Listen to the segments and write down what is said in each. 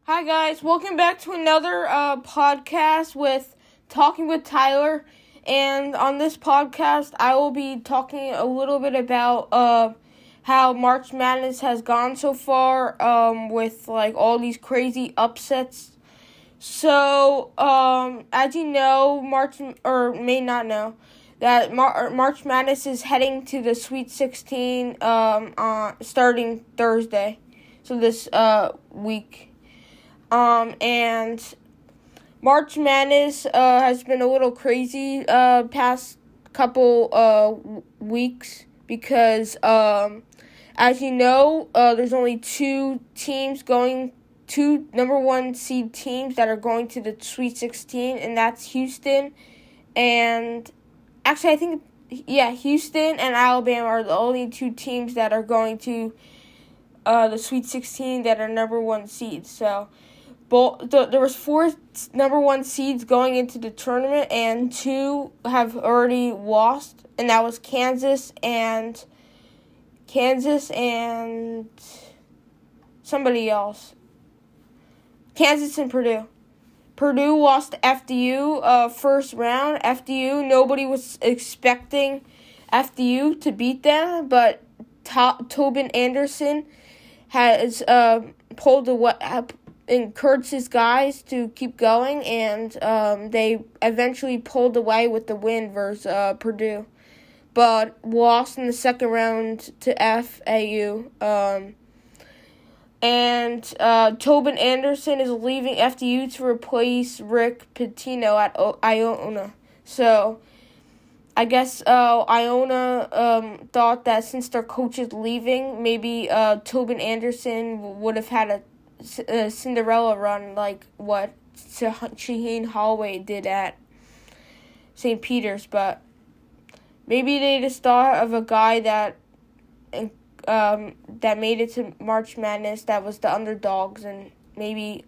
Hi guys, welcome back to another podcast with Talking with Tyler. And on this podcast, I will be talking a little bit about how March Madness has gone so far with like all these crazy upsets. So, as you know, may not know, that March Madness is heading to the Sweet 16 starting Thursday. So this week. And March Madness has been a little crazy past couple weeks because, as you know, there's only two number one seed teams that are going to the Sweet 16, and that's Houston and Houston and Alabama are the only two teams that are going to the Sweet 16 that are number one seeds. So there was four number one seeds going into the tournament, and two have already lost, and that was Kansas and somebody else. Kansas and Purdue. Purdue lost to FDU first round. FDU, nobody was expecting FDU to beat them, but Tobin Anderson has encouraged his guys to keep going, and they eventually pulled away with the win versus Purdue, but lost in the second round to FAU. And Tobin Anderson is leaving FDU to replace Rick Pitino at Iona. So I guess Iona thought that since their coach is leaving, maybe Tobin Anderson would have had a Cinderella run like what Shaheen Holloway did at St. Peter's, but maybe they just thought of a guy that made it to March Madness that was the underdogs, and maybe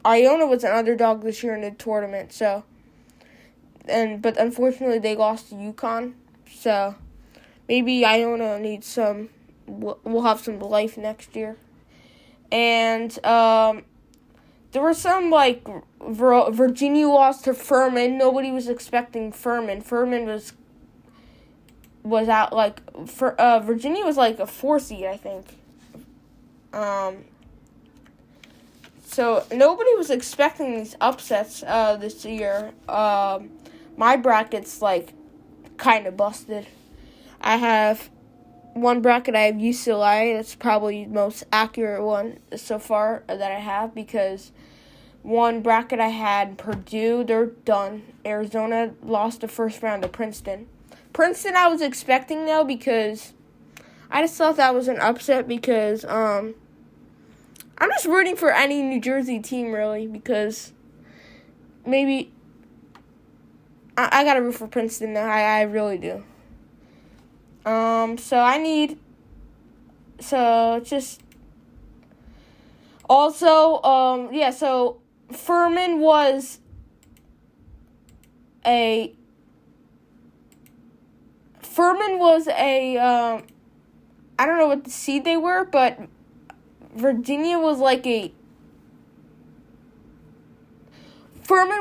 Iona was an underdog this year in the tournament. But unfortunately they lost to UConn, so maybe Iona needs will have some life next year. And there were some, like, Virginia lost to Furman. Nobody was expecting Furman. Furman was out, like, Virginia was, like, a 4 seed, I think. So nobody was expecting these upsets this year. My bracket's, like, kind of busted. I have one bracket, I have UCLA. That's probably the most accurate one so far that I have, because one bracket I had Purdue, they're done. Arizona lost the first round to Princeton. Princeton I was expecting, though, because I just thought that was an upset, because I'm just rooting for any New Jersey team, really, because maybe I gotta root for Princeton now. I really do. So Furman was a I don't know what the seed they were, but Furman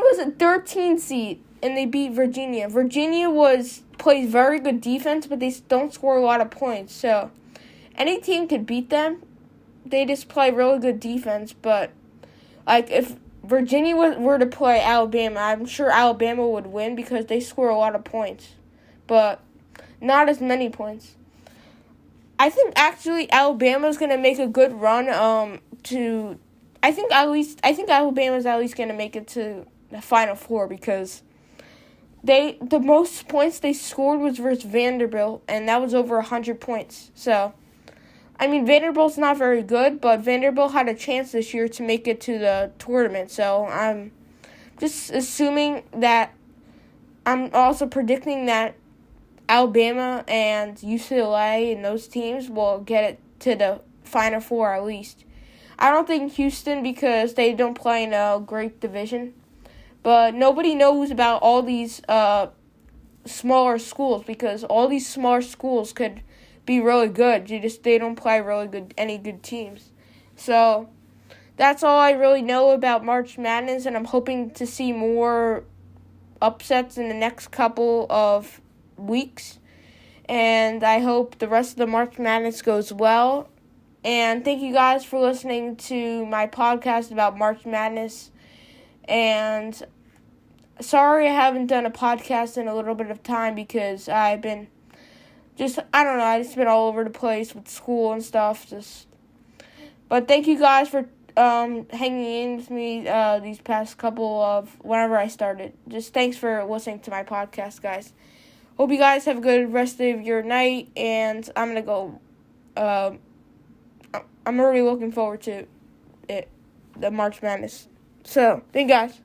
was a 13 seed, and they beat Virginia. Virginia plays very good defense, but they don't score a lot of points. So any team could beat them. They just play really good defense. But like if Virginia were to play Alabama, I'm sure Alabama would win because they score a lot of points, but not as many points. I think actually Alabama's gonna make a good run. I think Alabama's at least gonna make it to the Final Four, because the most points they scored was versus Vanderbilt, and that was over 100 points. So, I mean, Vanderbilt's not very good, but Vanderbilt had a chance this year to make it to the tournament. So I'm just assuming that, I'm also predicting that Alabama and UCLA and those teams will get it to the Final Four at least. I don't think Houston, because they don't play in a great division. But nobody knows about all these smaller schools, because all these smaller schools could be really good. They don't play any good teams. So that's all I really know about March Madness, and I'm hoping to see more upsets in the next couple of weeks. And I hope the rest of the March Madness goes well. And thank you guys for listening to my podcast about March Madness. And sorry I haven't done a podcast in a little bit of time because I've been I just been all over the place with school and stuff. But thank you guys for hanging in with me these past couple of whenever I started. Just thanks for listening to my podcast, guys. Hope you guys have a good rest of your night, and I'm going to go. I'm already looking forward to it, the March Madness. So, thank you guys.